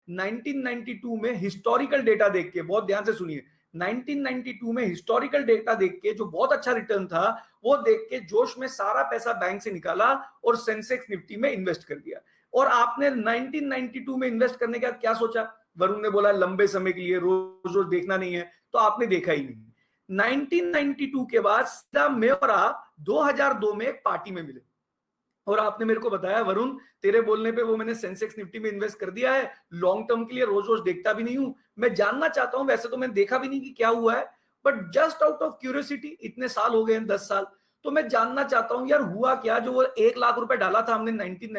1992 में historical data देख के, बहुत ध्यान से सुनिए, 1992 में हिस्टोरिकल डेटा देख के जो बहुत अच्छा रिटर्न था वो देख के जोश में सारा पैसा बैंक से निकाला और सेंसेक्स निफ्टी में इन्वेस्ट कर दिया। और आपने 1992 में इन्वेस्ट करने के बाद क्या सोचा? वरुण ने बोला लंबे समय के लिए, रोज रोज देखना नहीं है, तो आपने देखा ही नहीं। 1992 के बाद सीधा मैं और आप 2002 में एक पार्टी में मिले और आपने मेरे को बताया वरुण तेरे बोलने पे वो मैंने सेंसेक्स निफ्टी में इन्वेस्ट कर दिया है, लॉन्ग टर्म के लिए, रोज रोज देखता भी नहीं हूं, मैं जानना चाहता हूं, वैसे तो मैंने देखा भी नहीं कि क्या हुआ है, but just out of curiosity, इतने साल हो गए हैं 10 साल, तो मैं जानना चाहता हूं यार हुआ क्या जो वो 1 लाख रुपए डाला था हमने 19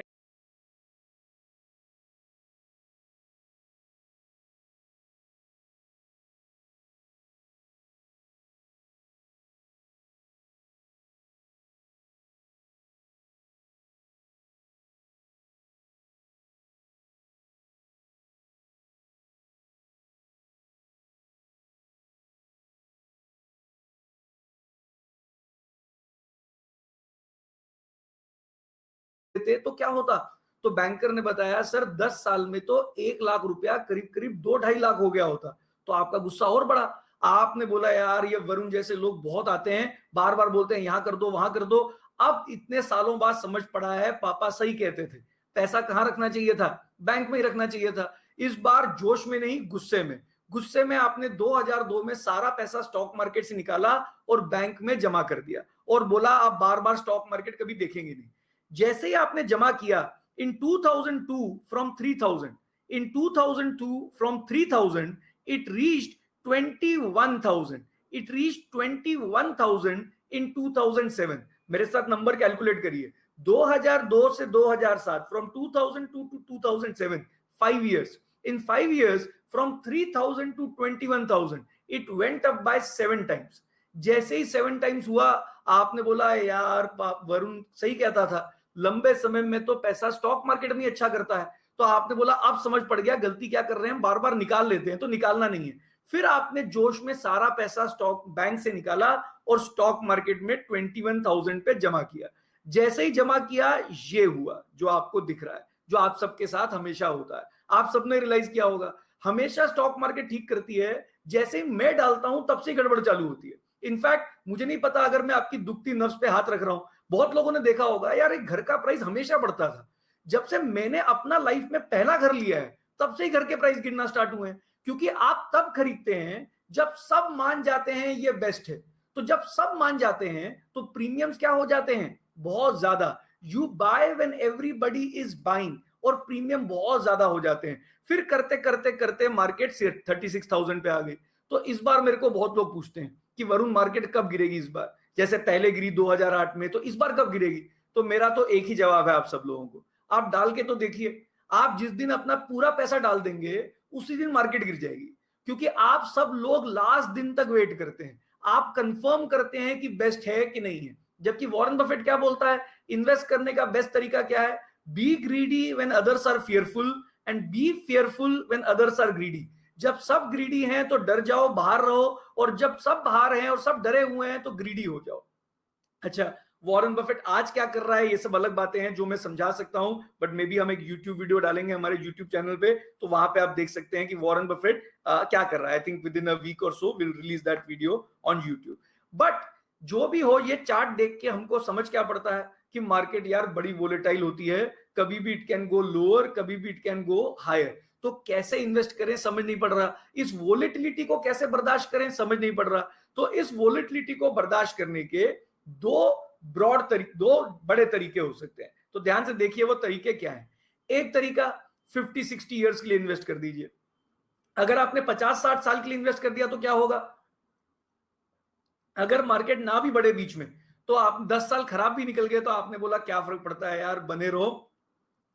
थे तो क्या होता? तो बैंकर ने बताया सर 10 साल में तो 1 लाख रुपया करीब करीब 2-2.5 लाख हो गया होता। तो आपका गुस्सा और बढ़ा, आपने बोला यार ये वरुण जैसे लोग बहुत आते हैं, बार बार बोलते हैं यहां कर दो वहां कर दो। अब इतने सालों बाद समझ पड़ा है पापा सही कहते थे, पैसा कहां रखना चाहिए था? बैंक में ही रखना चाहिए था। इस बार जोश में नहीं, गुस्से में, गुस्से में आपने 2002 में सारा पैसा स्टॉक मार्केट से निकाला और बैंक में जमा कर दिया और बोला आप बार बार स्टॉक मार्केट कभी देखेंगे नहीं। जैसे ही आपने जमा किया इन 2002 from 3000, in 2002 from 3000 it reached 21,000, it reached 21,000 इन 2007। मेरे साथ नंबर कैलकुलेट करिए, 2002 से 2007, from 2002 to 2007, 5 years, in 5 years from 3,000 to 21,000 it went up by 7 times। जैसे ही 7 टाइम्स हुआ आपने बोला यार वरुण सही कहता था, लंबे समय में तो पैसा स्टॉक मार्केट में अच्छा करता है। तो आपने बोला अब समझ पड़ गया गलती क्या कर रहे हैं, बार बार निकाल लेते हैं, तो निकालना नहीं है। फिर आपने जोश में सारा पैसा स्टॉक बैंक से निकाला और स्टॉक मार्केट में 21,000 पे जमा किया। जैसे ही जमा किया ये हुआ जो आपको दिख रहा है, जो आप सबके साथ हमेशा होता है। आप सबने रियलाइज किया होगा हमेशा स्टॉक मार्केट ठीक करती है, जैसे ही मैं डालता हूं तब से गड़बड़ चालू होती है। इनफैक्ट मुझे नहीं पता अगर मैं आपकी दुखती नफ्स पे हाथ रख रहा हूं, बहुत लोगों ने देखा होगा यार एक घर का प्राइस हमेशा बढ़ता था, जब से मैंने अपना लाइफ में पहला घर लिया है तब से ही घर के प्राइस गिरना स्टार्ट हुए हैं। क्योंकि आप तब खरीदते हैं जब सब मान जाते हैं ये बेस्ट है, तो जब सब मान जाते हैं तो प्रीमियम्स क्या हो जाते हैं? बहुत ज्यादा। You by when everybody is buying और प्रीमियम बहुत ज्यादा हो जाते हैं। फिर करते करते करते मार्केट 36,000 पे आ गई। तो इस बार मेरे को बहुत लोग पूछते हैं कि वरुण मार्केट कब गिरेगी इस बार, जैसे पहले गिरी 2008 में, तो इस बार कब गिरेगी? तो मेरा तो एक ही जवाब है आप सब लोगों को, आप डाल के तो देखिए, आप जिस दिन अपना पूरा पैसा डाल देंगे उसी दिन मार्केट गिर जाएगी। क्योंकि आप सब लोग लास्ट दिन तक वेट करते हैं, आप कंफर्म करते हैं कि बेस्ट है कि नहीं है। जबकि वॉरेन बफेट क्या बोलता है, इन्वेस्ट करने का बेस्ट तरीका क्या है? Be greedy when others are fearful and be fearful when others are greedy। जब सब ग्रीडी हैं तो डर जाओ, बाहर रहो, और जब सब बाहर हैं और सब डरे हुए हैं तो ग्रीडी हो जाओ। अच्छा, वॉरेन बफेट आज क्या कर रहा है ये सब अलग बातें हैं जो मैं समझा सकता हूं, बट मे बी हम एक यूट्यूब वीडियो डालेंगे हमारे यूट्यूब चैनल पे, तो वहां पे आप देख सकते हैं कि वॉरेन बफेट क्या कर रहा है। I think within a week और so will release that video on YouTube. But जो भी हो, ये चार्ट देख के हमको समझ क्या पड़ता है कि मार्केट यार बड़ी वोलेटाइल होती है, कभी भी इट कैन गो लोअर, कभी भी इट कैन गो हायर। तो कैसे इन्वेस्ट करें समझ नहीं पड़ रहा, इस वोलेटिलिटी को कैसे बर्दाश्त करें समझ नहीं पड़ रहा। तो इस वोलेटिलिटी को बर्दाश्त करने के दो बड़े तरीके हो सकते हैं। तो ध्यान से देखिए वो तरीके क्या हैं। एक तरीका 50-60 ईयर्स के लिए इन्वेस्ट कर दीजिए। अगर आपने 50-60 साल के लिए इन्वेस्ट कर दिया तो क्या होगा? अगर मार्केट ना भी बढ़े बीच में, तो आप 10 साल खराब भी निकल गए तो आपने बोला क्या फर्क पड़ता है यार, बने रहो,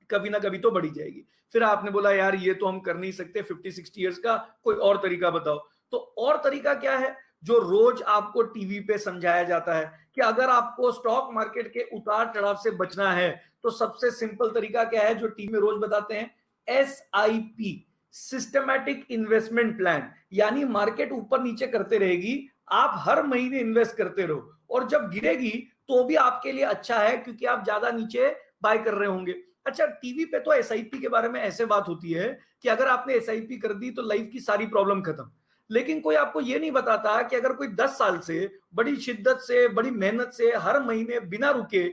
कभी ना कभी तो बढ़ी जाएगी। फिर आपने बोला यार ये तो हम कर नहीं सकते 50-60 ईयर्स का, कोई और तरीका बताओ। तो और तरीका क्या है जो रोज आपको टीवी पे समझाया जाता है कि अगर आपको स्टॉक मार्केट के उतार चढ़ाव से बचना है तो सबसे सिंपल तरीका क्या है जो टीवी में रोज बताते हैं? SIP, systematic investment plan. यानी मार्केट ऊपर नीचे करते रहेगी, आप हर महीने इन्वेस्ट करते रहो, और जब गिरेगी तो भी आपके लिए अच्छा है क्योंकि आप ज्यादा नीचे बाय कर रहे होंगे। अच्छा, टीवी पे तो एसआईपी के बारे में ऐसे बात होती है कि अगर आपने एसआईपी कर दी तो लाइफ की सारी प्रॉब्लम खत्म। लेकिन कोई आपको ये नहीं बताता कि अगर कोई 10 साल से बड़ी शिद्दत से, बड़ी मेहनत से हर महीने बिना रुके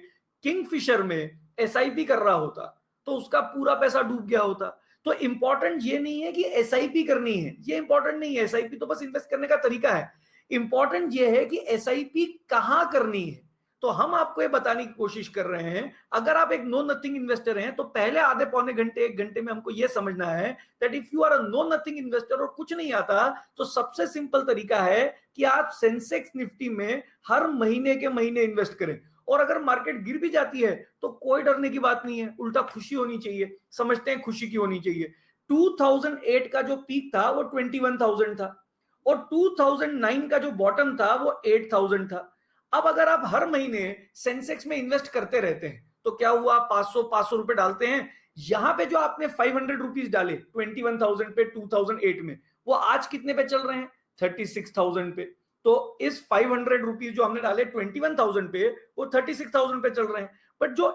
किंगफिशर में एसआईपी कर रहा होता तो उसका पूरा पैसा डूब गया होता। तो इंपॉर्टेंट ये नहीं है कि एसआईपी करनी है, ये इंपॉर्टेंट नहीं है, एसआईपी तो बस इन्वेस्ट करने का तरीका है। इंपॉर्टेंट ये है कि एसआईपी कहां करनी है। तो हम आपको ये बताने की कोशिश कर रहे हैं, अगर आप एक नो नथिंग इन्वेस्टर हैं तो पहले आधे पौने घंटे, एक घंटे में हमको ये समझना है that if you are a know nothing investor और कुछ नहीं आता, तो सबसे सिंपल तरीका है कि आप सेंसेक्स निफ्टी में हर महीने के महीने इन्वेस्ट करें। और अगर मार्केट गिर भी जाती है तो कोई डरने की बात नहीं है, उल्टा खुशी होनी चाहिए। समझते हैं खुशी की होनी चाहिए। 2008 का जो पीक था वो 21,000 था और 2009 का जो बॉटम था वो 8,000 था। अब अगर आप हर महीने सेंसेक्स में इन्वेस्ट करते रहते हैं तो क्या हुआ, 500 रुपए डालते हैं, यहां पे जो आपने 500 रुपीज डाले 21,000 पे 2008 में, वो आज कितने पे चल रहे हैं, 36,000 पे। तो इस 500 रुपीज जो हमने डाले 21,000 पे, वो 36,000 पे चल रहे हैं। बट जो